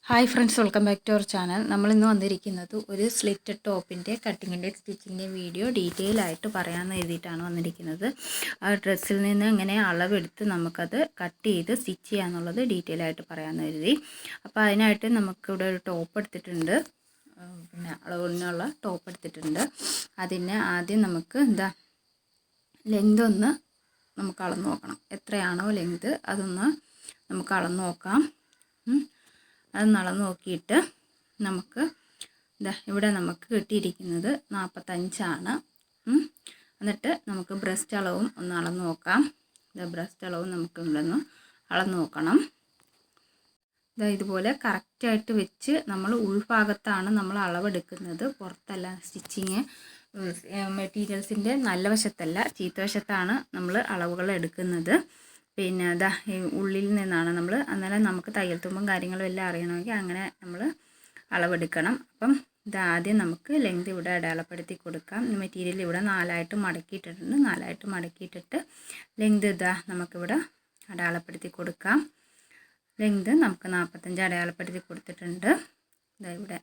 Hi friends, welcome back to our channel. നമ്മളിന്ന് വന്നിരിക്കുന്നത് ഒരു സ്ലിറ്റഡ് ടോപ്പിൻ്റെ കട്ടിങ്ങിൻ്റെ സ്റ്റിച്ചിങ്ങിൻ്റെ വീഡിയോ ഡീറ്റെയിൽ ആയിട്ട് പറയാമെന്ന് എഴുതിയിട്ടാണ് വന്നിരിക്കുന്നത്. ആ ഡ്രസ്സിൽ നിന്ന് എങ്ങനെ അളവെടുത്ത് നമുക്കത് കട്ട് ചെയ്ത് സ്റ്റിച്ച് ചെയ്യാന്നുള്ളത് ഡീറ്റെയിൽ ആയിട്ട് പറയാമെന്ന് എഴുതി. അപ്പോൾ അതിനായിട്ട് നമുക്കിവിടെ ഒരു ടോപ്പ് എടുത്തിട്ടുണ്ട്, പിന്നെ അളവിനുള്ള ടോപ്പ് എടുത്തിട്ടുണ്ട്. അതിന് ആദ്യം നമുക്ക് ലെങ്ത് ഒന്ന് നമുക്ക് അളന്ന് നോക്കണം. എത്രയാണോ ലെങ്ത് അതൊന്ന് നമുക്ക് അളന്ന് നോക്കാം. അത് അളന്ന് നോക്കിയിട്ട് നമുക്ക് ഇവിടെ നമുക്ക് കിട്ടിയിരിക്കുന്നത് 45 എന്നിട്ട് നമുക്ക് ബ്രസ്റ്റ് അളവും ഒന്ന് അളന്ന് നോക്കാം. ബ്രസ്റ്റ് അളവും നമുക്ക് ഇവിടെ നിന്ന് അളന്ന് നോക്കണം. ഇതുപോലെ കറക്റ്റായിട്ട് വെച്ച് നമ്മൾ ഉൾഭാഗത്താണ് നമ്മൾ അളവെടുക്കുന്നത്, പുറത്തല്ല. സ്റ്റിച്ചിങ് മെറ്റീരിയൽസിൻ്റെ നല്ല വശത്തല്ല, ചീത്ത വശത്താണ് നമ്മൾ അളവുകൾ എടുക്കുന്നത്. പിന്നെ ഈ ഉള്ളിൽ നിന്നാണ് നമ്മൾ, അന്നേരം നമുക്ക് തയ്യൽ തുമ്പും കാര്യങ്ങളും എല്ലാം അറിയണമെങ്കിൽ അങ്ങനെ നമ്മൾ അളവെടുക്കണം. അപ്പം ഇതാദ്യം നമുക്ക് ലെങ്ത് ഇവിടെ അടയാളപ്പെടുത്തി കൊടുക്കാം. മെറ്റീരിയൽ ഇവിടെ 4ആയിട്ട് മടക്കിയിട്ടിട്ടുണ്ട്. 4ആയിട്ട് മടക്കിയിട്ടിട്ട് ലെങ്ത് നമുക്കിവിടെ അടയാളപ്പെടുത്തി കൊടുക്കാം. ലെങ്ത് നമുക്ക് 45 അടയാളപ്പെടുത്തി കൊടുത്തിട്ടുണ്ട്. ഇവിടെ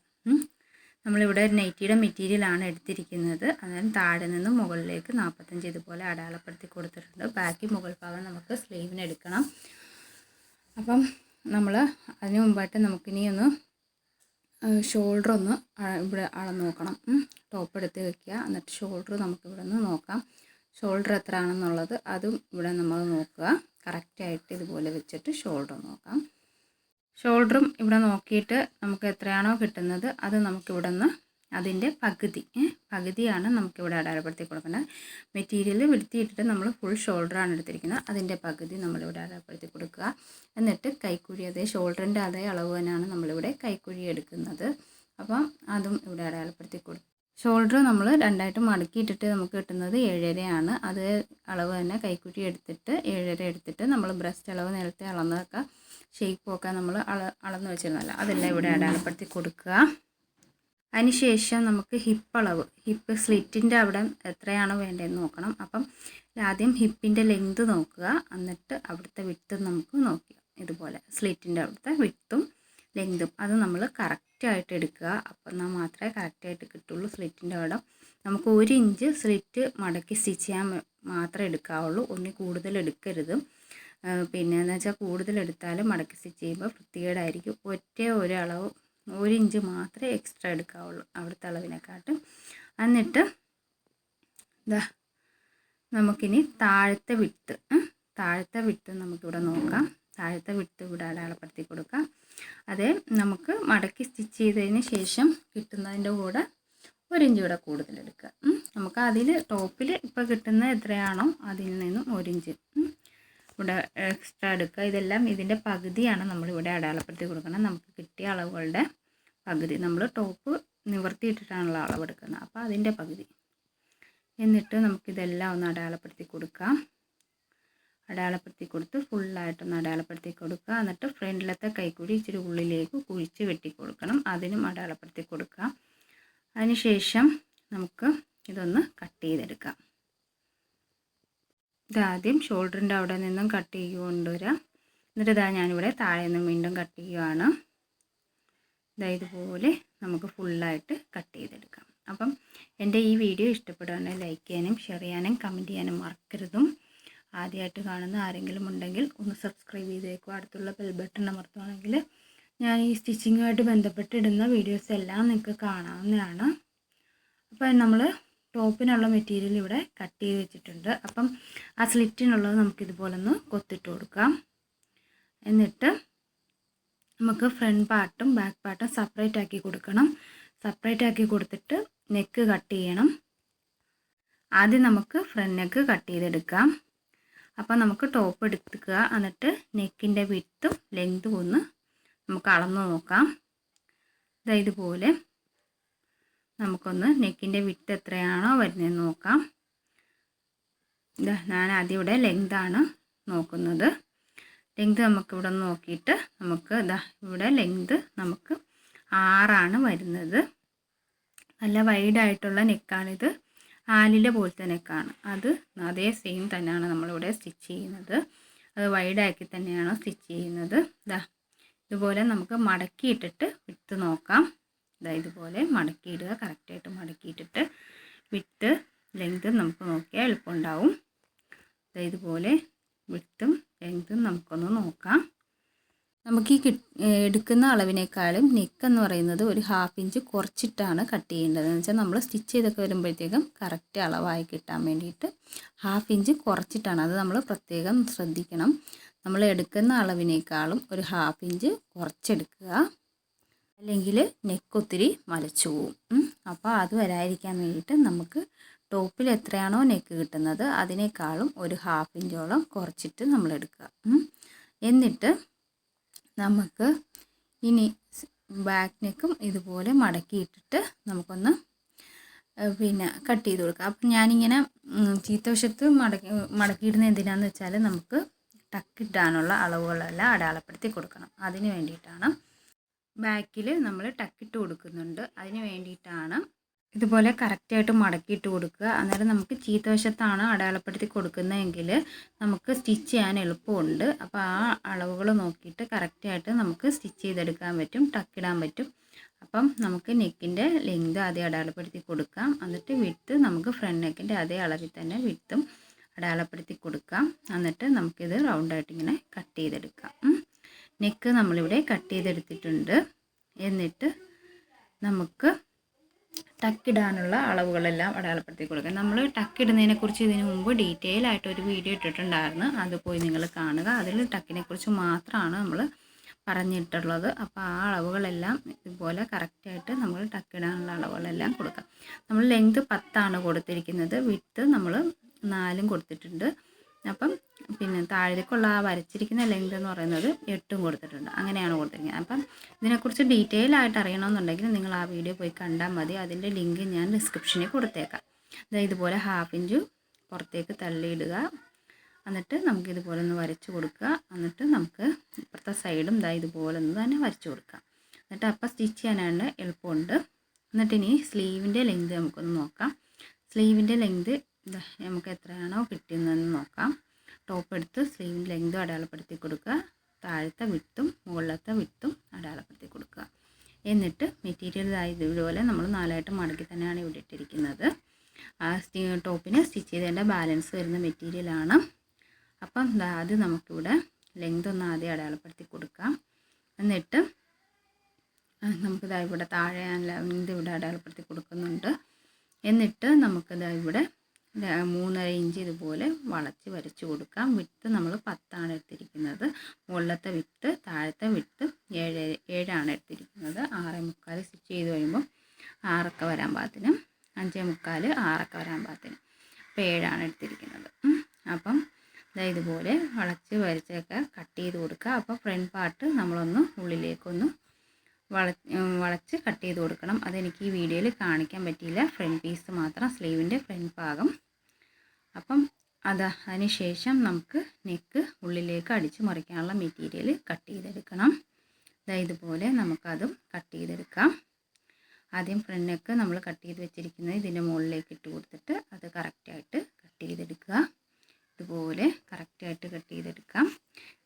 നമ്മളിവിടെ നൈറ്റിയുടെ മെറ്റീരിയലാണ് എടുത്തിരിക്കുന്നത്. അന്നേരം താഴെ നിന്ന് മുകളിലേക്ക് 45 ഇതുപോലെ അടയാളപ്പെടുത്തി കൊടുത്തിട്ടുണ്ട്. ബാക്കി മുകൾ ഭാഗം നമുക്ക് സ്ലീവിന് എടുക്കണം. അപ്പം നമ്മൾ അതിന് മുമ്പായിട്ട് നമുക്കിനി ഒന്ന് ഷോൾഡർ ഒന്ന് ഇവിടെ അളന്ന് നോക്കണം. ടോപ്പ് എടുത്ത് വയ്ക്കുക, എന്നിട്ട് ഷോൾഡർ നമുക്കിവിടെ നിന്ന് നോക്കാം. ഷോൾഡർ എത്ര ആണെന്നുള്ളത് അതും ഇവിടെ നമ്മൾ നോക്കുക. കറക്റ്റായിട്ട് ഇതുപോലെ വെച്ചിട്ട് ഷോൾഡർ നോക്കാം. ഷോൾഡറും ഇവിടെ നോക്കിയിട്ട് നമുക്ക് എത്രയാണോ കിട്ടുന്നത് അത് നമുക്കിവിടെ നിന്ന് അതിൻ്റെ പകുതിയാണ് നമുക്കിവിടെ അടയാളപ്പെടുത്തി കൊടുക്കേണ്ടത്. മെറ്റീരിയൽ വിടുത്തിയിട്ടിട്ട് നമ്മൾ ഫുൾ ഷോൾഡറാണ് എടുത്തിരിക്കുന്നത്. അതിൻ്റെ പകുതി നമ്മളിവിടെ അടയാളപ്പെടുത്തി കൊടുക്കുക. എന്നിട്ട് കൈക്കുഴി അതേ ഷോൾഡറിൻ്റെ അതേ അളവ് തന്നെയാണ് നമ്മളിവിടെ കൈക്കുഴി എടുക്കുന്നത്. അപ്പം അതും ഇവിടെ അടയാളപ്പെടുത്തി കൊടുക്കും. ഷോൾഡർ നമ്മൾ 2ആയിട്ട് മടക്കിയിട്ടിട്ട് നമുക്ക് കിട്ടുന്നത് 7.5 അത് അളവ് തന്നെ കൈക്കുഴി എടുത്തിട്ട് 7.5 എടുത്തിട്ട് നമ്മൾ ബ്രസ്റ്റ് അളവ് നേരത്തെ അളന്നൊക്കെ ഷേപ്പൊക്കെ നമ്മൾ അളന്ന് വെച്ചിരുന്നല്ലോ, അതെല്ലാം ഇവിടെ അടയാളപ്പെടുത്തി കൊടുക്കുക. അതിനുശേഷം നമുക്ക് ഹിപ്പ് സ്ലിറ്റിൻ്റെ അവിടെ എത്രയാണോ വേണ്ടതെന്ന് നോക്കണം. അപ്പം ആദ്യം ഹിപ്പിൻ്റെ ലെങ്ത് നോക്കുക, എന്നിട്ട് അവിടുത്തെ വിട്ടും നമുക്ക് നോക്കുക. ഇതുപോലെ സ്ലിറ്റിൻ്റെ അവിടുത്തെ വിട്ടും ലെങ്തും അത് നമ്മൾ കറക്റ്റായിട്ട് എടുക്കുക. അപ്പം എന്നാൽ മാത്രമേ കറക്റ്റായിട്ട് കിട്ടുള്ളൂ. സ്ലിറ്റിൻ്റെ അവിടെ നമുക്ക് 1 ഇഞ്ച് സ്ലിറ്റ് മടക്കി സ്റ്റിച്ച് ചെയ്യാൻ മാത്രമേ എടുക്കാവുള്ളൂ. ഒന്നിൽ കൂടുതൽ എടുക്കരുത്. പിന്നെ എന്ന് വെച്ചാൽ കൂടുതൽ എടുത്താലും മടക്കി സ്റ്റിച്ച് ചെയ്യുമ്പോൾ വൃത്തികേടായിരിക്കും. ഒരു അളവ് 1 ഇഞ്ച് മാത്രമേ എക്സ്ട്രാ എടുക്കാവുള്ളൂ അവിടുത്തെ അളവിനെക്കാട്ടും. എന്നിട്ട് നമുക്കിനി താഴത്തെ വിട്ട് നമുക്കിവിടെ നോക്കാം. താഴത്തെ വിട്ട് ഇവിടെ അടയാളപ്പെടുത്തി കൊടുക്കാം. അതേ നമുക്ക് മടക്കി സ്റ്റിച്ച് ചെയ്തതിന് ശേഷം കിട്ടുന്നതിൻ്റെ കൂടെ 1 ഇഞ്ച് കൂടെ കൂടുതൽ എടുക്കുക. നമുക്ക് അതിൽ ടോപ്പിൽ ഇപ്പോൾ കിട്ടുന്ന എത്രയാണോ അതിൽ നിന്നും 1 ഇഞ്ച് ഇവിടെ എക്സ്ട്രാ എടുക്കുക. ഇതെല്ലാം ഇതിൻ്റെ പകുതിയാണ് നമ്മളിവിടെ അടയാളപ്പെടുത്തി കൊടുക്കണം. നമുക്ക് കിട്ടിയ അളവുകളുടെ പകുതി നമ്മൾ ടോപ്പ് നിവർത്തിയിട്ടിട്ടാണല്ലോ അളവെടുക്കുന്നത്, അപ്പോൾ അതിൻ്റെ പകുതി. എന്നിട്ട് നമുക്കിതെല്ലാം ഒന്ന് അടയാളപ്പെടുത്തി കൊടുക്കാം. അടയാളപ്പെടുത്തി കൊടുത്ത് ഫുള്ളായിട്ടൊന്ന് അടയാളപ്പെടുത്തി കൊടുക്കുക. എന്നിട്ട് ഫ്രണ്ടിലത്തെ കൈക്കുഴി ഇച്ചിരി ഉള്ളിലേക്ക് കുഴിച്ച് വെട്ടി കൊടുക്കണം, അതിനും അടയാളപ്പെടുത്തി കൊടുക്കാം. അതിനുശേഷം നമുക്ക് ഇതൊന്ന് കട്ട് ചെയ്തെടുക്കാം. ഇതാദ്യം ഷോൾഡറിൻ്റെ അവിടെ നിന്നും കട്ട് ചെയ്ത് കൊണ്ടുവരാം. എന്നിട്ട് ഞാനിവിടെ താഴെ നിന്നും വീണ്ടും കട്ട് ചെയ്യുകയാണ്. ഇതുപോലെ നമുക്ക് ഫുള്ളായിട്ട് കട്ട് ചെയ്തെടുക്കാം. അപ്പം എൻ്റെ ഈ വീഡിയോ ഇഷ്ടപ്പെടുകയാണെങ്കിൽ ലൈക്ക് ചെയ്യാനും ഷെയർ ചെയ്യാനും കമൻറ്റ് ചെയ്യാനും മറക്കരുതും. ആദ്യമായിട്ട് കാണുന്ന ആരെങ്കിലും ഉണ്ടെങ്കിൽ ഒന്ന് സബ്സ്ക്രൈബ് ചെയ്തേക്കുക. അടുത്തുള്ള ബെൽ ബട്ടൺ അമർത്തുകയാണെങ്കിൽ ഞാൻ ഈ സ്റ്റിച്ചിങ്ങുമായിട്ട് ബന്ധപ്പെട്ട് ഇടുന്ന വീഡിയോസ് എല്ലാം നിങ്ങൾക്ക് കാണാവുന്നതാണ്. അപ്പം നമ്മൾ ടോപ്പിനുള്ള മെറ്റീരിയൽ ഇവിടെ കട്ട് ചെയ്ത് വെച്ചിട്ടുണ്ട്. അപ്പം ആ സ്ലിറ്റിനുള്ളത് നമുക്കിതുപോലെ ഒന്ന് കൊത്തിട്ട് കൊടുക്കാം. എന്നിട്ട് നമുക്ക് ഫ്രണ്ട് പാർട്ടും ബാക്ക് പാർട്ടും സെപ്പറേറ്റ് ആക്കി കൊടുക്കണം. സെപ്പറേറ്റ് ആക്കി കൊടുത്തിട്ട് നെക്ക് കട്ട് ചെയ്യണം. ആദ്യം നമുക്ക് ഫ്രണ്ട് നെക്ക് കട്ട് ചെയ്തെടുക്കാം. അപ്പം നമുക്ക് ടോപ്പ് എടുക്കുക, എന്നിട്ട് നെക്കിൻ്റെ വിഡ്ത്തും ലെങ്തും ഒന്ന് നമുക്ക് അളന്ന് നോക്കാം. ഇതുപോലെ നമുക്കൊന്ന് നെക്കിൻ്റെ വിഡ്ത്ത് എത്രയാണോ വരുന്നതെന്ന് നോക്കാം. ഞാൻ ആദ്യം ഇവിടെ ലെങ്താണ് നോക്കുന്നത്. ലെങ്ത് നമുക്കിവിടെ നോക്കിയിട്ട് നമുക്ക് ഇവിടെ ലെങ്ത് നമുക്ക് 6 വരുന്നത്. നല്ല വൈഡായിട്ടുള്ള നെക്കാണിത്. ആലിലെ പോലത്തെ നെക്കാണ്. അതേ സെയിം തന്നെയാണ് നമ്മളിവിടെ സ്റ്റിച്ച് ചെയ്യുന്നത്. അത് വൈഡാക്കി തന്നെയാണ് സ്റ്റിച്ച് ചെയ്യുന്നത്. ഇതുപോലെ നമുക്ക് മടക്കിയിട്ടിട്ട് വിട്ട് നോക്കാം. ഇതുപോലെ മടക്കിയിടുക. കറക്റ്റായിട്ട് മടക്കിയിട്ടിട്ട് വിട്ട് ലെങ്ത് നമുക്ക് നോക്കിയാൽ എളുപ്പമുണ്ടാവും. ഇതുപോലെ വിട്ടും ലെങ്തും നമുക്കൊന്ന് നോക്കാം. നമുക്ക് ഈ എടുക്കുന്ന അളവിനേക്കാളും നെക്ക് എന്ന് പറയുന്നത് ഒരു 1/2 ഇഞ്ച് കുറച്ചിട്ടാണ് കട്ട് ചെയ്യേണ്ടത്. എന്ന് വെച്ചാൽ നമ്മൾ സ്റ്റിച്ച് ചെയ്തൊക്കെ വരുമ്പോഴത്തേക്കും കറക്റ്റ് അളവായി കിട്ടാൻ വേണ്ടിയിട്ട് 1/2 ഇഞ്ച് കുറച്ചിട്ടാണ്. അത് നമ്മൾ പ്രത്യേകം ശ്രദ്ധിക്കണം. നമ്മൾ എടുക്കുന്ന അളവിനേക്കാളും ഒരു 1/2 ഇഞ്ച് കുറച്ചെടുക്കുക, അല്ലെങ്കിൽ നെക്ക് ഒത്തിരി മലച്ചു പോവും. അപ്പോൾ അത് വരാതിരിക്കാൻ വേണ്ടിയിട്ട് നമുക്ക് ടോപ്പിൽ എത്രയാണോ നെക്ക് കിട്ടുന്നത് അതിനേക്കാളും ഒരു 1/2 ഇഞ്ചോളം കുറച്ചിട്ട് നമ്മൾ എടുക്കുക. എന്നിട്ട് നമുക്ക് ഇനി ബാക്ക് നെക്കും ഇതുപോലെ മടക്കിയിട്ടിട്ട് നമുക്കൊന്ന് കട്ട് ചെയ്ത് കൊടുക്കാം. അപ്പം ഞാനിങ്ങനെ ചീത്തവശത്ത് മടക്കിയിടുന്നത് എന്തിനാണെന്ന് വെച്ചാൽ നമുക്ക് ടക്കിടാനുള്ള അളവുകളെല്ലാം അടയാളപ്പെടുത്തി കൊടുക്കണം. അതിന് വേണ്ടിയിട്ടാണ്. ബാക്കിൽ നമ്മൾ ടക്കിട്ട് കൊടുക്കുന്നുണ്ട്. അതിന് വേണ്ടിയിട്ടാണ് ഇതുപോലെ കറക്റ്റായിട്ട് മടക്കിയിട്ട് കൊടുക്കുക. അന്നേരം നമുക്ക് ചീത്തവശത്താണ് അടയാളപ്പെടുത്തി കൊടുക്കുന്നതെങ്കിൽ നമുക്ക് സ്റ്റിച്ച് ചെയ്യാൻ എളുപ്പമുണ്ട്. അപ്പോൾ ആ അളവുകൾ നോക്കിയിട്ട് കറക്റ്റായിട്ട് നമുക്ക് സ്റ്റിച്ച് ചെയ്തെടുക്കാൻ പറ്റും, ടക്കിടാൻ പറ്റും. അപ്പം നമുക്ക് നെക്കിൻ്റെ ലെങ്ത് ആദ്യം അടയാളപ്പെടുത്തി കൊടുക്കാം. എന്നിട്ട് വിഡ്ത്ത് നമുക്ക് ഫ്രണ്ട് നെക്കിൻ്റെ അതേ അളവിൽ തന്നെ വിഡ്ത്തും അടയാളപ്പെടുത്തി കൊടുക്കാം. എന്നിട്ട് നമുക്കിത് റൗണ്ടായിട്ട് ഇങ്ങനെ കട്ട് ചെയ്തെടുക്കാം. നെക്ക് നമ്മളിവിടെ കട്ട് ചെയ്തെടുത്തിട്ടുണ്ട്. എന്നിട്ട് നമുക്ക് ടക്കിടാനുള്ള അളവുകളെല്ലാം അടയാളപ്പെടുത്തി കൊടുക്കുക. നമ്മൾ ടക്കിടുന്നതിനെക്കുറിച്ച് ഇതിനു മുമ്പ് ഡീറ്റെയിൽ ആയിട്ട് ഒരു വീഡിയോ ഇട്ടിട്ടുണ്ടായിരുന്നു. അത് പോയി നിങ്ങൾ കാണുക. അതിൽ ടക്കിനെക്കുറിച്ച് മാത്രമാണ് നമ്മൾ പറഞ്ഞിട്ടുള്ളത്. അപ്പോൾ ആ അളവുകളെല്ലാം ഇതുപോലെ കറക്റ്റായിട്ട് നമ്മൾ ടക്കിടാനുള്ള അളവുകളെല്ലാം കൊടുക്കാം. നമ്മൾ ലെങ്ത് 10 കൊടുത്തിരിക്കുന്നത്. വിഡ്ത്ത് നമ്മൾ 4 കൊടുത്തിട്ടുണ്ട്. അപ്പം താഴേക്കുള്ള ആ വരച്ചിരിക്കുന്ന ലെങ്ത് എന്ന് പറയുന്നത് 8 കൊടുത്തിട്ടുണ്ട്. അങ്ങനെയാണ് കൊടുത്തിരിക്കുന്നത്. അപ്പം ഇതിനെക്കുറിച്ച് ഡീറ്റെയിൽ ആയിട്ട് അറിയണമെന്നുണ്ടെങ്കിൽ നിങ്ങൾ ആ വീഡിയോ പോയി കണ്ടാൽ മതി. അതിൻ്റെ ലിങ്ക് ഞാൻ ഡിസ്ക്രിപ്ഷനിൽ കൊടുത്തേക്കാം. ഇതുപോലെ 1/2 ഇഞ്ച് പുറത്തേക്ക് തള്ളിയിടുക. എന്നിട്ട് നമുക്കിതുപോലെ ഒന്ന് വരച്ച് കൊടുക്കുക. എന്നിട്ട് നമുക്ക് ഇപ്പുറത്തെ സൈഡും ഇതുപോലെ ഒന്ന് തന്നെ വരച്ച് കൊടുക്കാം. എന്നിട്ട് അപ്പം സ്റ്റിച്ച് ചെയ്യാനാണ് എളുപ്പമുണ്ട്. എന്നിട്ട് ഇനി സ്ലീവിൻ്റെ ലെങ്ത് നമുക്കൊന്ന് നോക്കാം. സ്ലീവിൻ്റെ ലെങ്ത് നമുക്ക് എത്രയാണോ കിട്ടുന്നതെന്ന് നോക്കാം. ടോപ്പ് എടുത്ത് സ്ലീവിൻ്റെ ലെങ്തും അടയാളപ്പെടുത്തി കൊടുക്കുക. താഴത്തെ വിഡ്ത്തും മുകളിലത്തെ വിഡ്ത്തും അടയാളപ്പെടുത്തി കൊടുക്കുക. എന്നിട്ട് മെറ്റീരിയൽ ഇതുപോലെ നമ്മൾ 4ആയിട്ട് മടക്കി തന്നെയാണ് ഇവിടെ ഇട്ടിരിക്കുന്നത്. ആ ടോപ്പിന് സ്റ്റിച്ച് ചെയ്തതിൻ്റെ ബാലൻസ് വരുന്ന മെറ്റീരിയലാണ്. അപ്പം അത് നമുക്കിവിടെ ലെങ്ത് ഒന്ന് ആദ്യം അടയാളപ്പെടുത്തി കൊടുക്കാം. എന്നിട്ട് നമുക്ക് ഇവിടെ താഴെ ലെങ്ത് ഇവിടെ അടയാളപ്പെടുത്തി കൊടുക്കുന്നുണ്ട്. എന്നിട്ട് നമുക്കിത് ഇവിടെ 3.5 ഇഞ്ച് ഇതുപോലെ വളച്ച് വരച്ച് കൊടുക്കാം. വിഡ്ത്ത് നമ്മൾ 10 എടുത്തിരിക്കുന്നത്. മുകളിലത്തെ വിഡ്ത്ത് താഴത്തെ വിഡ്ത്ത് 7 എടുത്തിരിക്കുന്നത്. 6.25 സ്റ്റിച്ച് ചെയ്ത് വരുമ്പോൾ 6 വരാൻ പാകത്തിന്, 5.25 6 വരാൻ പാകത്തിന്. അപ്പോൾ 7 എടുത്തിരിക്കുന്നത്. അപ്പം ഇതുപോലെ വളച്ച് വരച്ചൊക്കെ കട്ട് ചെയ്ത് കൊടുക്കുക. അപ്പോൾ ഫ്രണ്ട് പാർട്ട് നമ്മളൊന്ന് ഉള്ളിലേക്കൊന്ന് വളച്ച് കട്ട് ചെയ്ത് കൊടുക്കണം. അതെനിക്ക് ഈ വീഡിയോയിൽ കാണിക്കാൻ പറ്റിയില്ല. ഫ്രണ്ട് പീസ് മാത്രം, സ്ലീവിൻ്റെ ഫ്രണ്ട് ഭാഗം. അപ്പം അതിന് ശേഷം നമുക്ക് നെക്ക് ഉള്ളിലേക്ക് അടിച്ച് മറിക്കാനുള്ള മെറ്റീരിയൽ കട്ട് ചെയ്തെടുക്കണം. ഇതുപോലെ നമുക്കതും കട്ട് ചെയ്തെടുക്കാം. ആദ്യം ഫ്രണ്ട് നെക്ക് നമ്മൾ കട്ട് ചെയ്ത് വെച്ചിരിക്കുന്നത് ഇതിൻ്റെ മുകളിലേക്ക് ഇട്ട് കൊടുത്തിട്ട് അത് കറക്റ്റായിട്ട് കട്ട് ചെയ്തെടുക്കുക. ഇതുപോലെ കറക്റ്റായിട്ട് കട്ട് ചെയ്തെടുക്കാം.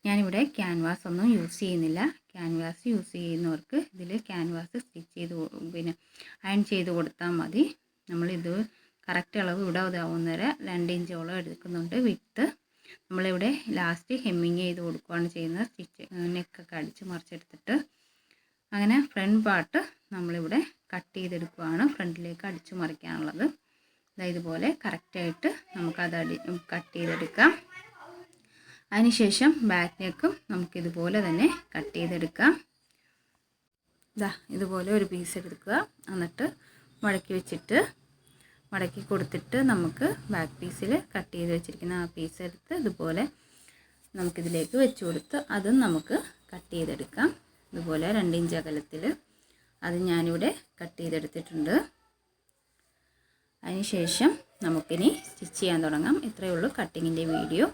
ഞാനിവിടെ ക്യാൻവാസ് ഒന്നും യൂസ് ചെയ്യുന്നില്ല. ക്യാൻവാസ് യൂസ് ചെയ്യുന്നവർക്ക് ഇതിൽ ക്യാൻവാസ് സ്റ്റിച്ച് ചെയ്ത് അയൺ ചെയ്ത് കൊടുത്താൽ മതി. നമ്മളിത് കറക്റ്റ് അളവ് ഇവിടെ ഇതാവുന്നവരെ 2 ഇഞ്ചോളം എടുക്കുന്നുണ്ട്. വിഡ്ത്ത് നമ്മളിവിടെ ലാസ്റ്റ് ഹെമ്മിങ് ചെയ്ത് കൊടുക്കുകയാണ് ചെയ്യുന്നത്. സ്റ്റിച്ച് നെക്കൊക്കെ അടിച്ച് മറിച്ചെടുത്തിട്ട് അങ്ങനെ ഫ്രണ്ട് പാർട്ട് നമ്മളിവിടെ കട്ട് ചെയ്തെടുക്കുകയാണ്. ഫ്രണ്ടിലേക്ക് അടിച്ച് മറിക്കാനുള്ളത് ഇതുപോലെ കറക്റ്റായിട്ട് നമുക്കത് കട്ട് ചെയ്തെടുക്കാം. അതിനുശേഷം ബാക്ക് നെക്കും നമുക്കിതുപോലെ തന്നെ കട്ട് ചെയ്തെടുക്കാം. ഇതുപോലെ ഒരു പീസ് എടുക്കുക. എന്നിട്ട് മടക്കി കൊടുത്തിട്ട് നമുക്ക് ബാക്ക് പീസിൽ കട്ട് ചെയ്ത് വെച്ചിരിക്കുന്ന ആ പീസ് എടുത്ത് ഇതുപോലെ നമുക്കിതിലേക്ക് വെച്ച് കൊടുത്ത് അതും നമുക്ക് കട്ട് ചെയ്തെടുക്കാം. ഇതുപോലെ 2 ഇഞ്ച് അകലത്തിൽ അത് ഞാനിവിടെ കട്ട് ചെയ്തെടുത്തിട്ടുണ്ട്. അതിനുശേഷം നമുക്കിനി സ്റ്റിച്ച് ചെയ്യാൻ തുടങ്ങാം. ഇത്രയേ ഉള്ളൂ കട്ടിങ്ങിൻ്റെ വീഡിയോ.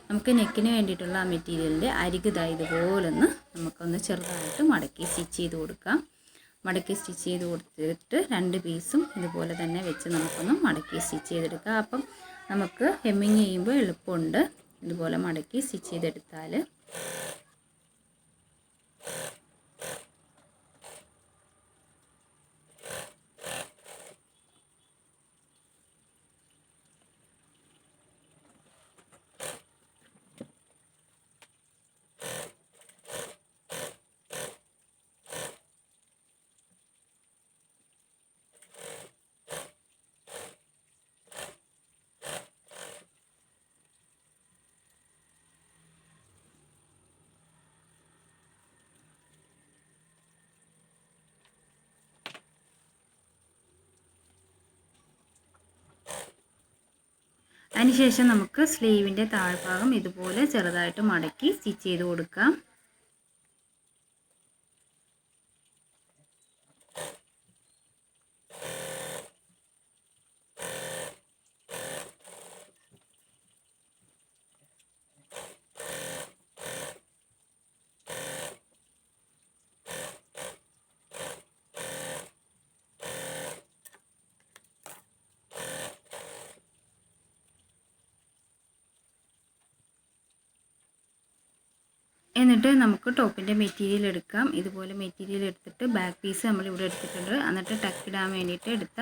നമുക്ക് നെക്കിന് വേണ്ടിയിട്ടുള്ള ആ മെറ്റീരിയലിൻ്റെ അരിക് ഇതുപോലൊന്ന് നമുക്കൊന്ന് ചെറുതായിട്ട് മടക്കി സ്റ്റിച്ച് ചെയ്ത് കൊടുക്കാം. മടക്കി സ്റ്റിച്ച് ചെയ്ത് കൊടുത്തിട്ട് 2 പീസും ഇതുപോലെ തന്നെ വെച്ച് നമുക്കൊന്ന് മടക്കി സ്റ്റിച്ച് ചെയ്തെടുക്കാം. അപ്പം നമുക്ക് ഹെമ്മിങ് ചെയ്യുമ്പോൾ എളുപ്പമുണ്ട്. ഇതുപോലെ മടക്കി സ്റ്റിച്ച് ചെയ്തെടുത്താൽ അതിനുശേഷം നമുക്ക് സ്ലീവിൻ്റെ താഴ്ഭാഗം ഇതുപോലെ ചെറുതായിട്ട് മടക്കി സ്റ്റിച്ച് ചെയ്ത് കൊടുക്കാം. എന്നിട്ട് നമുക്ക് ടോപ്പിൻ്റെ മെറ്റീരിയൽ എടുക്കാം. ഇതുപോലെ മെറ്റീരിയൽ എടുത്തിട്ട് ബാക്ക് പീസ് നമ്മളിവിടെ എടുത്തിട്ടുണ്ട്. എന്നിട്ട് ടക്കിടാൻ വേണ്ടിയിട്ട് എടുത്ത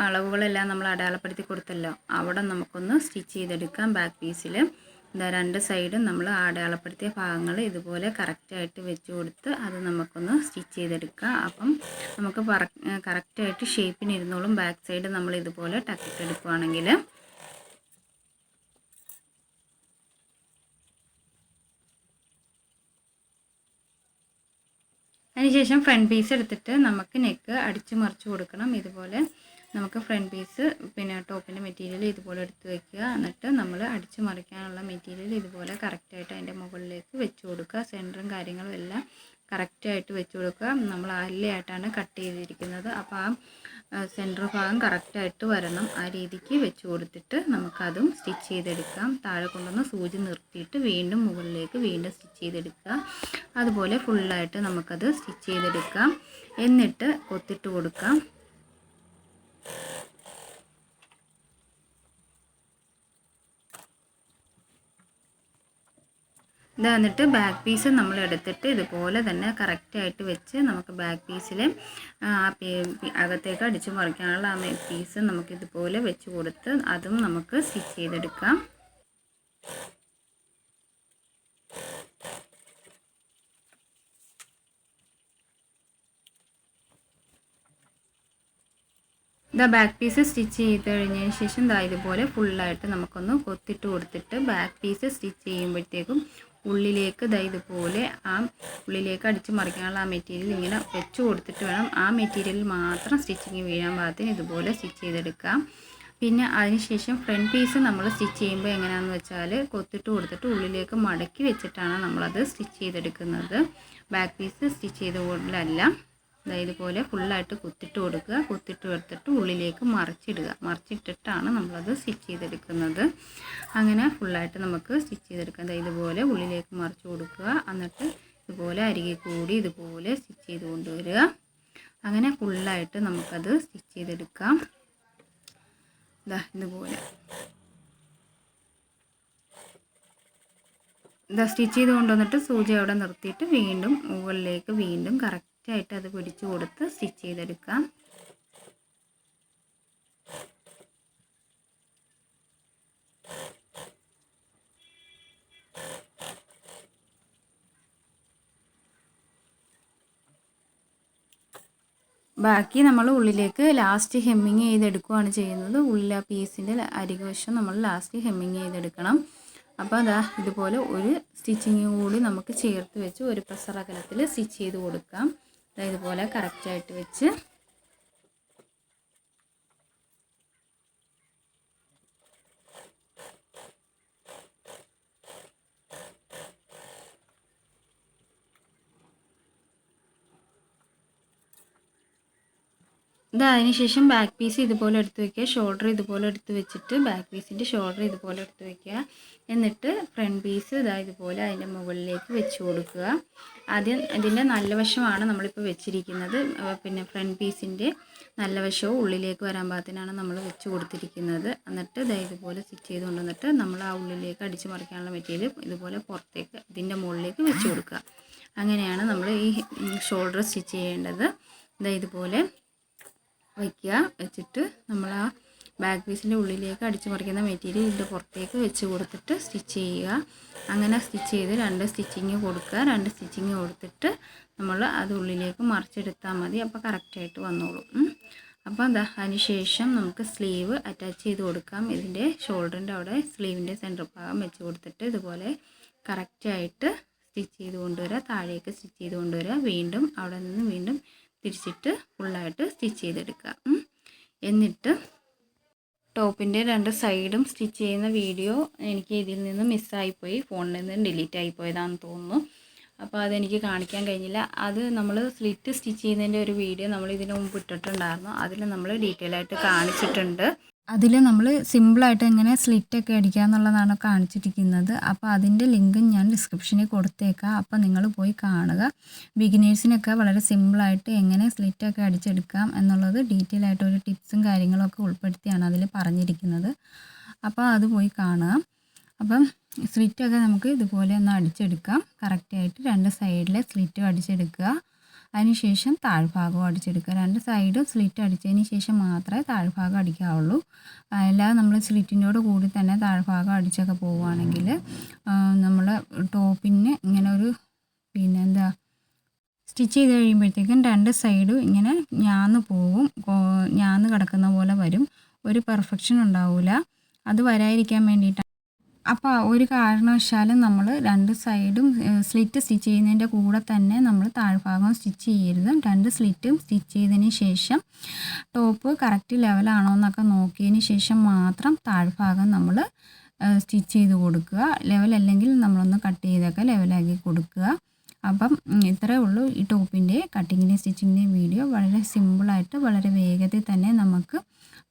അളവുകളെല്ലാം നമ്മൾ അടയാളപ്പെടുത്തി കൊടുത്തല്ലോ, അവിടെ നമുക്കൊന്ന് സ്റ്റിച്ച് ചെയ്തെടുക്കാം. ബാക്ക് പീസിൽ രണ്ട് സൈഡും നമ്മൾ അടയാളപ്പെടുത്തിയ ഭാഗങ്ങൾ ഇതുപോലെ കറക്റ്റായിട്ട് വെച്ച് കൊടുത്ത് അത് നമുക്കൊന്ന് സ്റ്റിച്ച് ചെയ്തെടുക്കാം. അപ്പം നമുക്ക് കറക്റ്റായിട്ട് ഷേപ്പിനിരുന്നോളും. ബാക്ക് സൈഡ് നമ്മൾ ഇതുപോലെ ടക്കിട്ടെടുക്കുകയാണെങ്കിൽ അതിനുശേഷം ഫ്രണ്ട് പീസ് എടുത്തിട്ട് നമുക്ക് നെക്ക് അടിച്ച് മറിച്ച് കൊടുക്കണം. ഇതുപോലെ നമുക്ക് ഫ്രണ്ട് പീസ് പിന്നെ ടോപ്പിൻ്റെ മെറ്റീരിയൽ ഇതുപോലെ എടുത്ത് വയ്ക്കുക. എന്നിട്ട് നമ്മൾ അടിച്ച് മറിക്കാനുള്ള മെറ്റീരിയൽ ഇതുപോലെ കറക്റ്റായിട്ട് അതിൻ്റെ മുകളിലേക്ക് വെച്ച് കൊടുക്കുക. സെൻറ്ററും കാര്യങ്ങളും എല്ലാം കറക്റ്റായിട്ട് വെച്ച് കൊടുക്കുക. നമ്മൾ അല്ലയായിട്ടാണ് കട്ട് ചെയ്തിരിക്കുന്നത്. അപ്പോൾ ആ സെൻറ്റർ ഭാഗം കറക്റ്റായിട്ട് വരണം. ആ രീതിക്ക് വെച്ച് കൊടുത്തിട്ട് നമുക്കതും സ്റ്റിച്ച് ചെയ്തെടുക്കാം. താഴെ കൊണ്ടുവന്ന് സൂചി നിർത്തിയിട്ട് വീണ്ടും മുകളിലേക്ക് വീണ്ടും സ്റ്റിച്ച് ചെയ്തെടുക്കുക. അതുപോലെ ഫുള്ളായിട്ട് നമുക്കത് സ്റ്റിച്ച് ചെയ്തെടുക്കാം. എന്നിട്ട് കൊത്തിട്ട് കൊടുക്കാം. എന്നിട്ട് ബാക്ക് പീസ് നമ്മൾ എടുത്തിട്ട് ഇതുപോലെ തന്നെ കറക്റ്റായിട്ട് വെച്ച് നമുക്ക് ബാക്ക് പീസിൽ അകത്തേക്ക് അടിച്ച് മറിക്കാനുള്ള ആ പീസ് നമുക്കിതുപോലെ വെച്ച് കൊടുത്ത് അതും നമുക്ക് സ്റ്റിച്ച് ചെയ്തെടുക്കാം. ബാക്ക് പീസ് സ്റ്റിച്ച് ചെയ്ത് കഴിഞ്ഞതിന് ശേഷം ഇതുപോലെ ഫുള്ളായിട്ട് നമുക്കൊന്ന് കൊത്തിട്ട് കൊടുത്തിട്ട് ബാക്ക് പീസ് സ്റ്റിച്ച് ചെയ്യുമ്പോഴത്തേക്കും ഉള്ളിലേക്ക് ഇതുപോലെ ആ ഉള്ളിലേക്ക് അടിച്ച് മറിക്കാനുള്ള ആ മെറ്റീരിയൽ ഇങ്ങനെ വെച്ച് കൊടുത്തിട്ട് വേണം ആ മെറ്റീരിയലിൽ മാത്രം സ്റ്റിച്ചിങ് വീഴാൻ പാകത്തിന് ഇതുപോലെ സ്റ്റിച്ച് ചെയ്തെടുക്കാം. പിന്നെ അതിനുശേഷം ഫ്രണ്ട് പീസ് നമ്മൾ സ്റ്റിച്ച് ചെയ്യുമ്പോൾ എങ്ങനെയാണെന്ന് വെച്ചാൽ കൊത്തിട്ട് കൊടുത്തിട്ട് ഉള്ളിലേക്ക് മടക്കി വെച്ചിട്ടാണ് നമ്മളത് സ്റ്റിച്ച് ചെയ്തെടുക്കുന്നത്. ബാക്ക് പീസ് സ്റ്റിച്ച് ചെയ്ത ഉള്ളിലല്ല. ഇതുപോലെ ഫുള്ളായിട്ട് കുത്തിട്ട് കൊടുക്കുക. കുത്തിട്ട് കൊടുത്തിട്ട് ഉള്ളിലേക്ക് മറിച്ചിടുക. മറിച്ചിട്ടിട്ടാണ് നമ്മളത് സ്റ്റിച്ച് ചെയ്തെടുക്കുന്നത്. അങ്ങനെ ഫുള്ളായിട്ട് നമുക്ക് സ്റ്റിച്ച് ചെയ്തെടുക്കാം. ഇതുപോലെ ഉള്ളിലേക്ക് മറിച്ച് കൊടുക്കുക. എന്നിട്ട് ഇതുപോലെ അരികെ കൂടി ഇതുപോലെ സ്റ്റിച്ച് ചെയ്ത് കൊണ്ടുവരിക. അങ്ങനെ ഫുള്ളായിട്ട് നമുക്കത് സ്റ്റിച്ച് ചെയ്തെടുക്കാം. ഇതുപോലെ സ്റ്റിച്ച് ചെയ്ത് കൊണ്ടുവന്നിട്ട് സൂചി അവിടെ നിർത്തിയിട്ട് വീണ്ടും മുകളിലേക്ക് വീണ്ടും കറക്റ്റായിട്ട് അത് പിടിച്ചു കൊടുത്ത് സ്റ്റിച്ച് ചെയ്തെടുക്കാം. ബാക്കി നമ്മൾ ഉള്ളിലേക്ക് ലാസ്റ്റ് ഹെമ്മിങ് ചെയ്തെടുക്കുകയാണ് ചെയ്യുന്നത്. ഉള്ളിൽ ആ പീസിൻ്റെ അരികുവശം നമ്മൾ ലാസ്റ്റ് ഹെമ്മിങ് ചെയ്തെടുക്കണം. അപ്പോൾ ഇതുപോലെ ഒരു സ്റ്റിച്ചിങ് കൂടി നമുക്ക് ചേർത്ത് വെച്ച് ഒരു പ്രസർ അകലത്തിൽ സ്റ്റിച്ച് ചെയ്ത് കൊടുക്കാം. ഇതുപോലെ കറക്റ്റായിട്ട് വെച്ച് അതിനുശേഷം ബാക്ക് പീസ് ഇതുപോലെ എടുത്ത് വയ്ക്കുക. ഷോൾഡർ ഇതുപോലെ എടുത്ത് വെച്ചിട്ട് ബാക്ക് പീസിൻ്റെ ഷോൾഡർ ഇതുപോലെ എടുത്ത് വയ്ക്കുക. എന്നിട്ട് ഫ്രണ്ട് പീസ് ഇതുപോലെ അതിൻ്റെ മുകളിലേക്ക് വെച്ച് കൊടുക്കുക. ആദ്യം ഇതിൻ്റെ നല്ല വശമാണ് നമ്മളിപ്പോൾ വെച്ചിരിക്കുന്നത്. പിന്നെ ഫ്രണ്ട് പീസിൻ്റെ നല്ല വശവും ഉള്ളിലേക്ക് വരാൻ പാകത്തിനാണ് നമ്മൾ വെച്ച് കൊടുത്തിരിക്കുന്നത്. എന്നിട്ട് ഇതുപോലെ സ്റ്റിച്ച് ചെയ്ത് കൊണ്ടുവന്നിട്ട് നമ്മൾ ആ ഉള്ളിലേക്ക് അടിച്ച് മറിക്കാനുള്ള മെറ്റീരിയൽ ഇതുപോലെ പുറത്തേക്ക് ഇതിൻ്റെ മുകളിലേക്ക് വെച്ച് കൊടുക്കുക. അങ്ങനെയാണ് നമ്മൾ ഈ ഷോൾഡർ സ്റ്റിച്ച് ചെയ്യേണ്ടത്. ഇതുപോലെ വയ്ക്കുക. വെച്ചിട്ട് നമ്മൾ ആ ബാക്ക് പീസിൻ്റെ ഉള്ളിലേക്ക് അടിച്ച് മറിക്കുന്ന മെറ്റീരിയൽ ഇതിൻ്റെ പുറത്തേക്ക് വെച്ച് കൊടുത്തിട്ട് സ്റ്റിച്ച് ചെയ്യുക. അങ്ങനെ സ്റ്റിച്ച് ചെയ്ത് 2 സ്റ്റിച്ചിങ് കൊടുക്കുക. 2 സ്റ്റിച്ചിങ് കൊടുത്തിട്ട് നമ്മൾ അത് ഉള്ളിലേക്ക് മറിച്ചെടുത്താൽ മതി. അപ്പോൾ കറക്റ്റായിട്ട് വന്നോളും. അപ്പോൾ അതിന് ശേഷം നമുക്ക് സ്ലീവ് അറ്റാച്ച് ചെയ്ത് കൊടുക്കാം. ഇതിൻ്റെ ഷോൾഡറിൻ്റെ അവിടെ സ്ലീവിൻ്റെ സെൻറ്റർ ഭാഗം വെച്ച് കൊടുത്തിട്ട് ഇതുപോലെ കറക്റ്റായിട്ട് സ്റ്റിച്ച് ചെയ്ത് കൊണ്ടുവരിക. താഴേക്ക് സ്റ്റിച്ച് ചെയ്ത് കൊണ്ടുവരിക. വീണ്ടും അവിടെ നിന്ന് വീണ്ടും തിരിച്ചിട്ട് ഫുള്ളായിട്ട് സ്റ്റിച്ച് ചെയ്തെടുക്കുക. എന്നിട്ട് ടോപ്പിൻ്റെ 2 സൈഡും സ്റ്റിച്ച് ചെയ്യുന്ന വീഡിയോ എനിക്ക് ഇതിൽ നിന്ന് മിസ്സായിപ്പോയി, ഫോണിൽ നിന്ന് ഡിലീറ്റ് ആയിപ്പോയതാണെന്ന് തോന്നുന്നു. അപ്പോൾ അതെനിക്ക് കാണിക്കാൻ കഴിഞ്ഞില്ല. അത് നമ്മൾ സ്ലിറ്റ് സ്റ്റിച്ച് ചെയ്യുന്നതിൻ്റെ ഒരു വീഡിയോ നമ്മൾ ഇതിന് മുമ്പ് ഇട്ടിട്ടുണ്ടായിരുന്നു. അതിൽ നമ്മൾ ഡീറ്റെയിൽ ആയിട്ട് കാണിച്ചിട്ടുണ്ട്. അതിൽ നമ്മൾ സിമ്പിളായിട്ട് എങ്ങനെ സ്ലിറ്റൊക്കെ അടിക്കുക എന്നുള്ളതാണ് കാണിച്ചിരിക്കുന്നത്. അപ്പോൾ അതിൻ്റെ ലിങ്ക് ഞാൻ ഡിസ്ക്രിപ്ഷനിൽ കൊടുത്തേക്കാം. അപ്പോൾ നിങ്ങൾ പോയി കാണുക. ബിഗിനേഴ്സിനൊക്കെ വളരെ സിമ്പിളായിട്ട് എങ്ങനെ സ്ലിറ്റൊക്കെ അടിച്ചെടുക്കാം എന്നുള്ളത് ഡീറ്റെയിൽ ആയിട്ട് ഒരു ടിപ്സും കാര്യങ്ങളൊക്കെ ഉൾപ്പെടുത്തിയാണ് അതിൽ പറഞ്ഞിരിക്കുന്നത്. അപ്പോൾ അത് പോയി കാണുക. അപ്പം സ്ലിറ്റൊക്കെ നമുക്ക് ഇതുപോലെ ഒന്ന് അടിച്ചെടുക്കാം. കറക്റ്റായിട്ട് 2 സൈഡിലെ സ്ലിറ്റും അടിച്ചെടുക്കുക. അതിനുശേഷം താഴ്ഭാഗവും അടിച്ചെടുക്കുക. 2 സൈഡും സ്ലിറ്റ് അടിച്ചതിന് ശേഷം മാത്രമേ താഴ്ഭാഗം അടിക്കാവുള്ളൂ. അല്ലാതെ നമ്മൾ സ്ലിറ്റിനോട് കൂടി തന്നെ താഴ്ഭാഗം അടിച്ചൊക്കെ പോവുകയാണെങ്കിൽ നമ്മുടെ ടോപ്പിന് ഇങ്ങനെ ഒരു സ്റ്റിച്ച് ചെയ്ത് കഴിയുമ്പോഴത്തേക്കും 2 സൈഡും ഇങ്ങനെ ഞാന്ന് പോവും, ഞാന്ന് കിടക്കുന്ന പോലെ വരും. ഒരു പെർഫെക്ഷൻ ഉണ്ടാവില്ല. അത് വരാതിരിക്കാൻ വേണ്ടിയിട്ടാണ്. അപ്പോൾ ഒരു കാരണവശാലും നമ്മൾ 2 സൈഡും സ്ലിറ്റ് സ്റ്റിച്ച് ചെയ്യുന്നതിൻ്റെ കൂടെ തന്നെ നമ്മൾ താഴ്ഭാഗം സ്റ്റിച്ച് ചെയ്യരുത്. 2 സ്ലിറ്റും സ്റ്റിച്ച് ചെയ്തതിന് ശേഷം ടോപ്പ് കറക്റ്റ് ലെവലാണോ എന്നൊക്കെ നോക്കിയതിന് ശേഷം മാത്രം താഴ്ഭാഗം നമ്മൾ സ്റ്റിച്ച് ചെയ്ത് കൊടുക്കുക. ലെവലല്ലെങ്കിൽ നമ്മളൊന്ന് കട്ട് ചെയ്തൊക്കെ ലെവലാക്കി കൊടുക്കുക. അപ്പം ഇത്രയേ ഉള്ളൂ ഈ ടോപ്പിൻ്റെ കട്ടിങ്ങിൻ്റെയും സ്റ്റിച്ചിങ്ങിൻ്റെയും വീഡിയോ. വളരെ സിമ്പിളായിട്ട് വളരെ വേഗത്തിൽ തന്നെ നമുക്ക്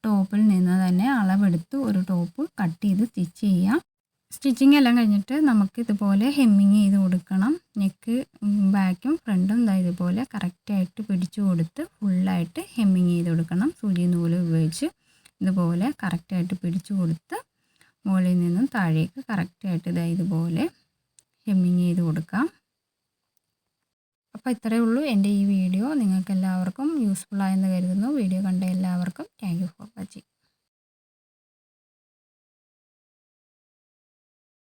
ടോപ്പിൽ നിന്ന് തന്നെ അളവെടുത്ത് ഒരു ടോപ്പ് കട്ട് ചെയ്ത് സ്റ്റിച്ച് ചെയ്യാം. സ്റ്റിച്ചിങ് എല്ലാം കഴിഞ്ഞിട്ട് നമുക്ക് ഇതുപോലെ ഹെമ്മിങ് ചെയ്ത് കൊടുക്കണം. നെക്ക് ബാക്കും ഫ്രണ്ടും ഇതുപോലെ കറക്റ്റായിട്ട് പിടിച്ചു കൊടുത്ത് ഫുള്ളായിട്ട് ഹെമ്മിങ് ചെയ്ത് കൊടുക്കണം. സൂചി നൂല് ഉപയോഗിച്ച് ഇതുപോലെ കറക്റ്റായിട്ട് പിടിച്ചു കൊടുത്ത് മുകളിൽ നിന്നും താഴേക്ക് കറക്റ്റായിട്ട് ഇതുപോലെ ഹെമ്മിങ് ചെയ്ത് കൊടുക്കാം. അപ്പോൾ ഇത്രയേ ഉള്ളൂ എൻ്റെ ഈ വീഡിയോ. നിങ്ങൾക്ക് എല്ലാവർക്കും യൂസ്ഫുൾ ആയെന്ന് കരുതുന്നു. വീഡിയോ കണ്ട എല്ലാവർക്കും താങ്ക് യു ഫോർ വാച്ചിങ്.